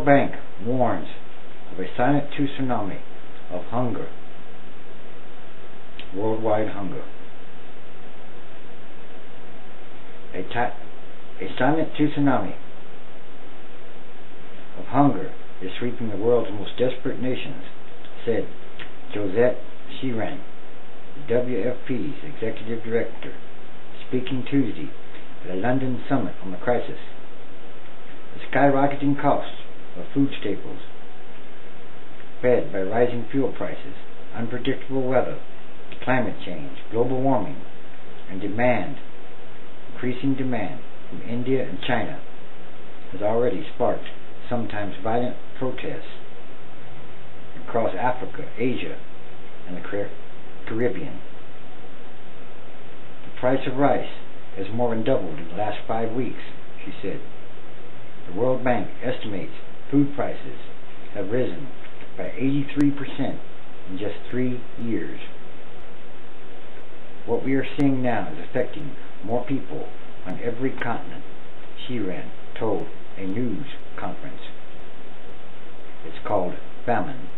World Bank warns of a silent tsunami of hunger, worldwide hunger. A silent tsunami of hunger is sweeping the world's most desperate nations, said Josette Sheeran, WFP's executive director, speaking Tuesday at a London summit on the crisis. The skyrocketing costs of food staples, fed by rising fuel prices, unpredictable weather, climate change, global warming, and increasing demand from India and China, has already sparked sometimes violent protests across Africa, Asia, and the Caribbean. The price of rice has more than doubled in the last 5 weeks, she said. The World Bank estimates food prices have risen by 83% in just 3 years. What we are seeing now is affecting more people on every continent, Sheeran told a news conference. It's called famine.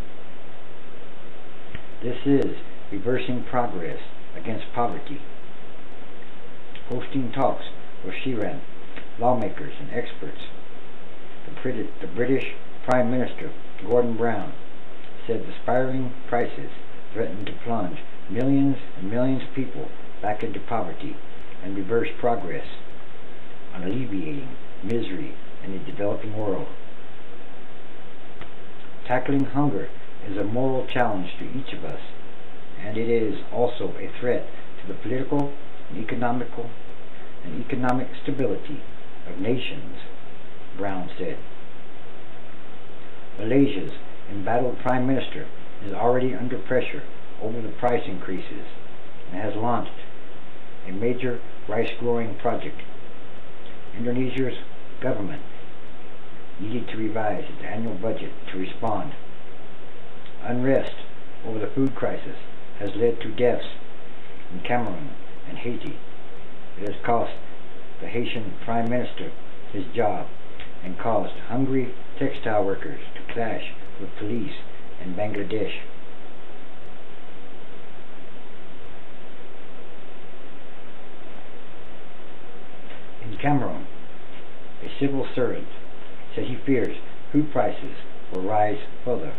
This is reversing progress against poverty. Hosting talks with Sheeran, lawmakers and experts, the British Prime Minister Gordon Brown said the spiraling prices threaten to plunge millions and millions of people back into poverty and reverse progress on alleviating misery in the developing world. Tackling hunger is a moral challenge to each of us, and it is also a threat to the political and economic stability of nations, Brown said. Malaysia's embattled Prime Minister is already under pressure over the price increases and has launched a major rice growing project. Indonesia's government needed to revise its annual budget to respond. Unrest over the food crisis has led to deaths in Cameroon and Haiti. It has cost the Haitian Prime Minister his job and caused hungry textile workers to clash with police in Bangladesh. In Cameroon, a civil servant said he fears food prices will rise further.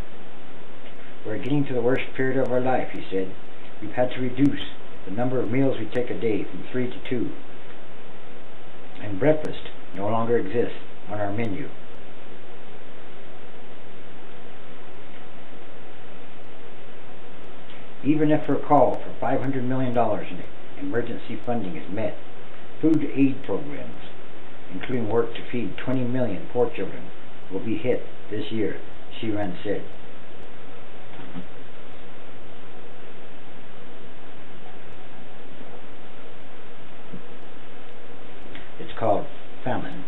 We're getting to the worst period of our life, he said. We've had to reduce the number of meals we take a day from 3 to 2. And breakfast no longer exists on our menu. Even if her call for $500 million in emergency funding is met, food aid programs, including work to feed 20 million poor children, will be hit this year, Sheeran said. It's called famine.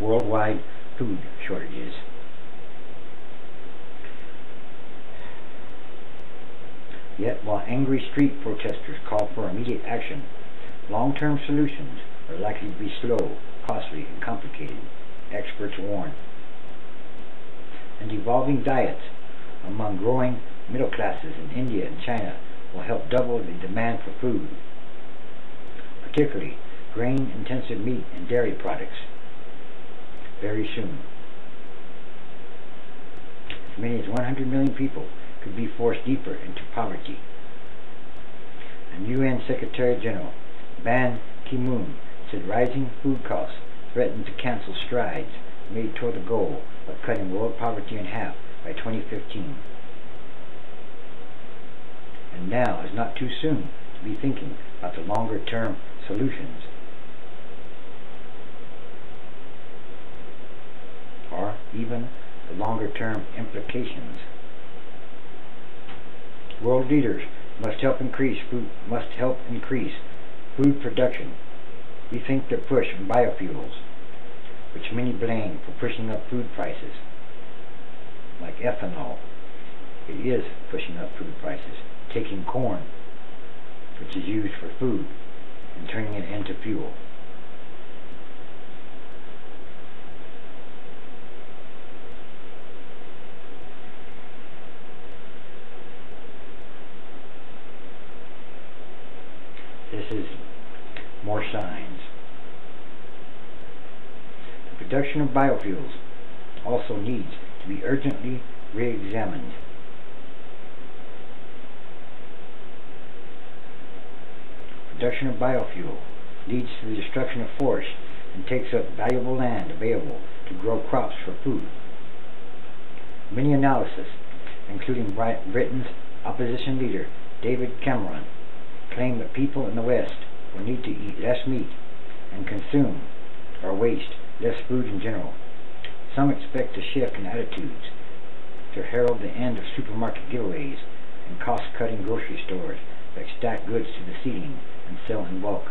Worldwide food shortages. Yet, while angry street protesters call for immediate action, long-term solutions are likely to be slow, costly, and complicated, experts warn. And evolving diets among growing middle classes in India and China will help double the demand for food, particularly grain-intensive meat and dairy products, very soon. As many as 100 million people could be forced deeper into poverty. And UN Secretary General Ban Ki-moon said rising food costs threaten to cancel strides made toward the goal of cutting world poverty in half by 2015. And now is not too soon to be thinking about the longer-term solutions, or even the longer-term implications. World leaders must help increase food production, rethink their push on biofuels, which many blame for pushing up food prices. Like ethanol, it is pushing up food prices, taking corn, which is used for food, and turning it into fuel. This is more signs. The production of biofuels also needs to be urgently re-examined. Production of biofuel leads to the destruction of forests and takes up valuable land available to grow crops for food. Many analyses, including Britain's opposition leader David Cameron, claim that people in the West will need to eat less meat and consume or waste less food in general. Some expect a shift in attitudes to herald the end of supermarket giveaways and cost-cutting grocery stores that stack goods to the ceiling and sell in bulk.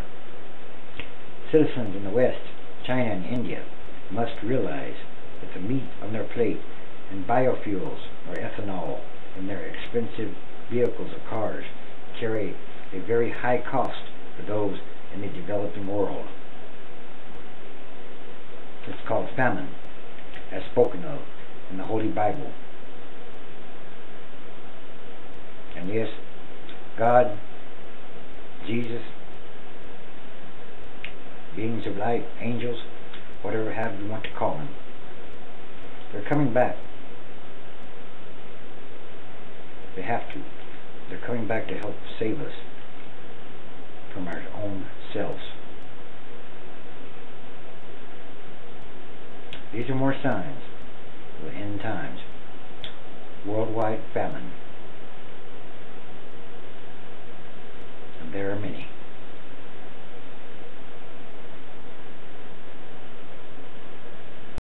Citizens in the West, China and India must realize that the meat on their plate and biofuels or ethanol in their expensive vehicles or cars carry a very high cost for those in the developing world. It's called famine, as spoken of in the Holy Bible. And yes, God, Jesus, beings of light, angels, whatever have you want to call them, they're coming back. They have to. They're coming back to help save us from our own selves. These are more signs of the end times. Worldwide famine. And there are many.